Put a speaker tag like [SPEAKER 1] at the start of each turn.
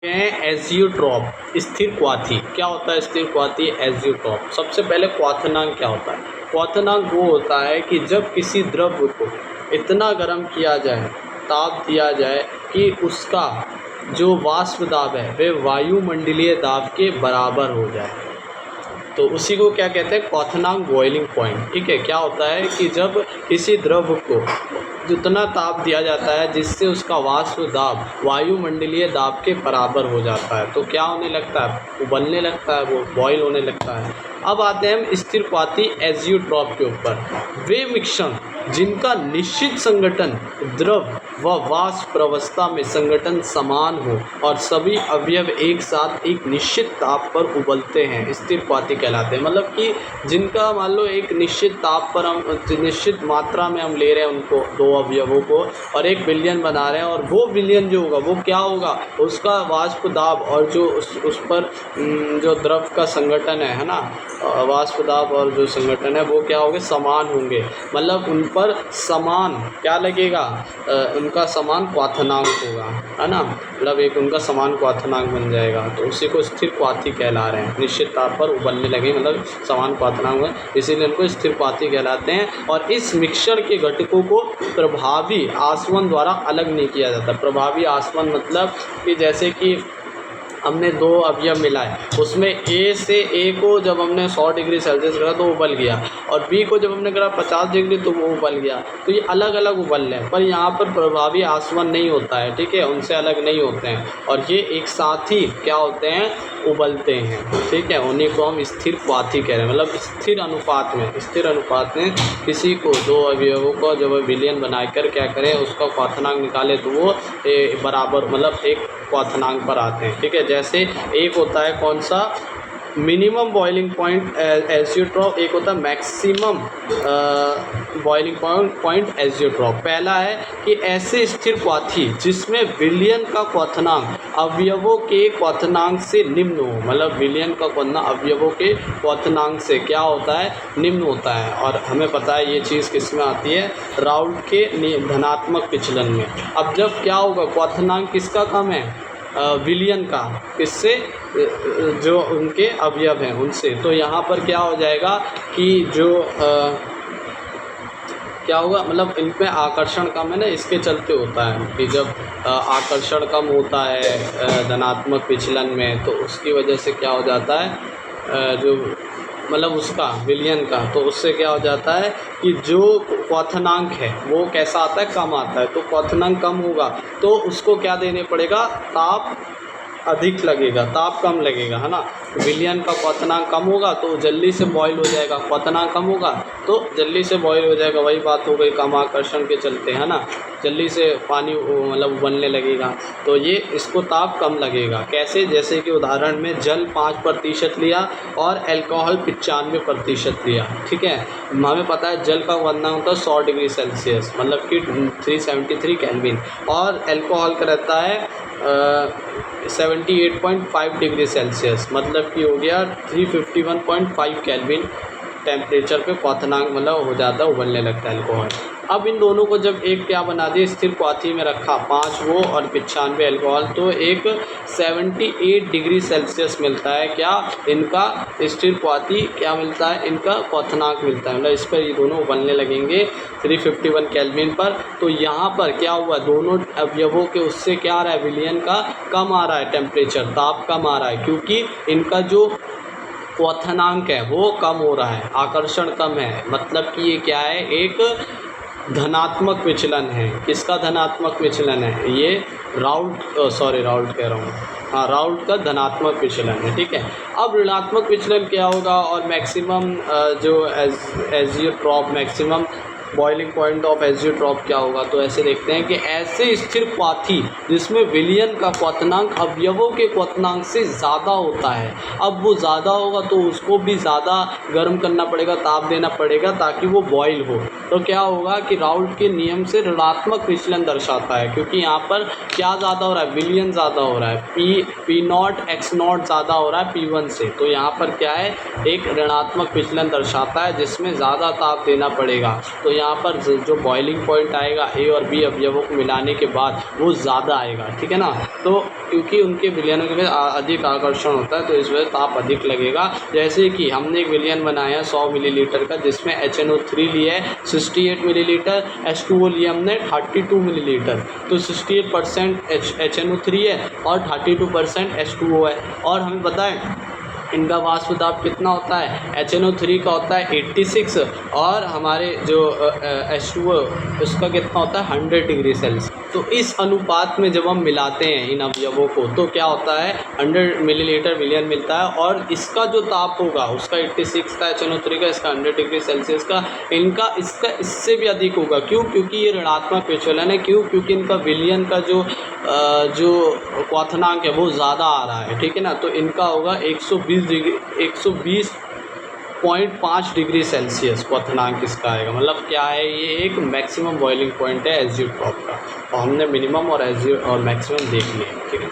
[SPEAKER 1] Azeotrope स्थिर क्वाथी। क्या होता है स्थिर क्वाथी एजियोट्रॉप? सबसे पहले क्वाथनांक क्या होता है? क्वाथनांक वो होता है कि जब किसी द्रव्य को इतना गर्म किया जाए, ताप दिया जाए कि उसका जो वाष्प दाब है वह वायुमंडलीय दाब के बराबर हो जाए, तो उसी को क्या कहते हैं? क्वाथनांक बॉइलिंग पॉइंट। ठीक है, क्या होता है कि जब किसी द्रव्य को जितना ताप दिया जाता है जिससे उसका वाष्प दाब वायुमंडलीय दाब के बराबर हो जाता है, तो क्या होने लगता है? उबलने लगता है, वो बॉयल होने लगता है। अब आते हैं हम स्थिर क्वाथी एजियोट्रॉप के ऊपर। वे मिश्रण जिनका निश्चित संगठन द्रव व वाष्प अवस्था में संगठन समान हो और सभी अवयव एक साथ एक निश्चित ताप पर उबलते हैं, स्थिर क्वाथी कहलाते हैं। मतलब कि जिनका मान लो एक निश्चित ताप पर हम निश्चित मात्रा में हम ले रहे हैं उनको, दो अवयवों को, और एक विलयन बना रहे हैं, और वो विलयन जो होगा वो क्या होगा? उसका वाष्प दाब और जो उस पर जो द्रव का संगठन है ना, वाष्प दाब और जो संगठन है वो क्या होंगे? समान होंगे। मतलब उन पर समान क्या लगेगा? उनका समान क्वाथनांक होगा, है ना। मतलब एक उनका समान क्वाथनांक बन जाएगा, तो उसी को स्थिर क्वाथी कहला रहे हैं। निश्चित ताप पर उबलने लगे, मतलब समान क्वाथनांक है, इसीलिए उनको स्थिर क्वाथी कहलाते हैं। और इस मिश्रण के घटकों को प्रभावी आसवन द्वारा अलग नहीं किया जाता। प्रभावी आसवन मतलब कि जैसे कि हमने दो अवयव मिलाए, उसमें ए से ए को जब हमने 100 डिग्री सेल्सियस करा तो उबल गया, और बी को जब हमने करा 50 डिग्री तो वो उबल गया, तो ये अलग अलग उबल रहे हैं, पर यहाँ पर प्रभावी आसवन नहीं होता है। ठीक है, उनसे अलग नहीं होते हैं, और ये एक साथ ही क्या होते हैं? उबलते हैं। ठीक है, उन्हीं को हम स्थिर क्वाथी कह रहे हैं। मतलब स्थिर अनुपात में किसी को दो अवयवों को जब विलयन बनाकर क्या करें, उसका क्वाथनांक निकाले तो वो बराबर, मतलब एक क्वाथनांक पर आते हैं। ठीक है, जैसे एक होता है कौन सा? मिनिमम बॉइलिंग पॉइंट एजियोट्रॉप, एक होता है मैक्सिमम बॉइलिंग पॉइंट एजियोट्रॉप। पहला है कि ऐसे स्थिर क्वाथी जिसमें विलयन का क्वाथनांक अवयवों के क्वाथनांक से निम्न हो। मतलब विलयन का क्वाथनांक अवयवों के क्वाथनांक से क्या होता है? निम्न होता है। और हमें पता है ये चीज़ किस में आती है? राउल्ट के धनात्मक विचलन में। अब जब क्या होगा? क्वाथनांक किसका कम है? विलयन का। किससे? जो उनके अवयव हैं उनसे। तो यहाँ पर क्या हो जाएगा कि जो क्या होगा? मतलब इनमें आकर्षण कम है ना, इसके चलते होता है कि जब आकर्षण कम होता है धनात्मक विचलन में, तो उसकी वजह से क्या हो जाता है? जो मतलब उसका विलयन का, तो उससे क्या हो जाता है कि जो क्वाथनांक है वो कैसा आता है? कम आता है। तो क्वाथनांक कम होगा तो उसको क्या देने पड़ेगा? ताप अधिक लगेगा, ताप कम लगेगा, है ना। विलयन का क्वाथनांक कम होगा तो जल्दी से बॉयल हो जाएगा, क्वाथनांक कम होगा तो जल्दी से बॉयल हो जाएगा। वही बात हो गई, कम आकर्षण के चलते, है ना, जल्दी से पानी मतलब उबलने लगेगा, तो ये इसको ताप कम लगेगा। कैसे? जैसे कि उदाहरण में जल 5% लिया और अल्कोहल 95% लिया। ठीक है, हमें पता है जल का क्वाथनांक होता है 100 डिग्री सेल्सियस, मतलब कि 373 केल्विन, और अल्कोहल का रहता है 78.5 डिग्री सेल्सियस, मतलब कि हो गया 351.5 केल्विन टेम्परेचर पे क्वाथनांक मतलब हो जाता है, उबलने लगता है अल्कोहल। अब इन दोनों को जब एक क्या बना दिए? स्थिर क्वाथी में रखा, 5 वो और 95 अल्कोहल, तो एक 78 डिग्री सेल्सियस मिलता है। क्या इनका स्थिर क्वाथी क्या मिलता है? इनका क्वाथनांक मिलता है। मतलब इस पर ये दोनों उबलने लगेंगे 351 केल्विन पर। तो यहाँ पर क्या हुआ? दोनों अवयवों के उससे क्या आ रहा है? विलयन का कम आ रहा है टेम्परेचर, ताप कम आ रहा है, क्योंकि इनका जो क्वाथनांक है वो कम हो रहा है, आकर्षण कम है। मतलब कि ये क्या है? एक धनात्मक विचलन है। किसका धनात्मक विचलन है? ये राउल्ट कह रहा हूँ, हाँ, राउल्ट का धनात्मक विचलन है। ठीक है, अब ऋणात्मक विचलन क्या होगा? और मैक्सिमम जो azeotrope, maximum boiling point of azeotrope क्या होगा? तो ऐसे देखते हैं कि ऐसे स्थिर क्वाथी जिसमें विलयन का क्वाथनांक अवयवों के क्वाथनांक से ज़्यादा होता है। अब वो ज़्यादा होगा तो उसको भी ज़्यादा गर्म करना पड़ेगा, ताप देना पड़ेगा ताकि वो बॉयल हो। तो क्या होगा कि राउल्ट के नियम से ऋणात्मक विचलन दर्शाता है, क्योंकि यहाँ पर क्या ज़्यादा हो रहा है? विलयन ज़्यादा हो रहा है, पी नॉट एक्स नॉट ज़्यादा हो रहा है P1 से। तो यहाँ पर क्या है? एक ऋणात्मक विचलन दर्शाता है जिसमें ज़्यादा ताप देना पड़ेगा। तो यहाँ पर जो बॉइलिंग पॉइंट आएगा ए और बी अवयवों को मिलाने के बाद वो ज़्यादा आएगा, ठीक है ना। तो क्योंकि उनके विलयनों के बीच अधिक आकर्षण होता है तो इस वजह से ताप अधिक लगेगा। जैसे कि हमने एक विलयन बनाया 100 मिलीलीटर का, जिसमें HNO3 लिया है 68 मिलीलीटर, H2O लिया हमने 32 मिलीलीटर। तो 68% HNO3 है और 32% H2O है। और हमें पता है इनका वाष्प दाब कितना होता है, HNO3 का होता है 86 और हमारे जो H2O उसका कितना होता है 100 डिग्री सेल्सियस। तो इस अनुपात में जब हम मिलाते हैं इन अवयवों को तो क्या होता है 100 मिलीलीटर विलयन मिलता है। और इसका जो ताप होगा उसका 86 था HNO3 का, इसका 100 डिग्री सेल्सियस का, इनका इससे भी अधिक होगा। क्यों? क्योंकि ये ऋणात्मक विचलन है। क्यों? क्योंकि इनका विलयन का जो क्वथनांक है वो ज़्यादा आ रहा है, ठीक है ना। तो इनका होगा 120.5 डिग्री सेल्सियस क्वथनांक इसका आएगा। मतलब क्या है, ये एक मैक्सिमम बॉइलिंग पॉइंट है एज़ोट्रॉप का, और हमने मिनिमम और मैक्सिमम देख लिया, ठीक है।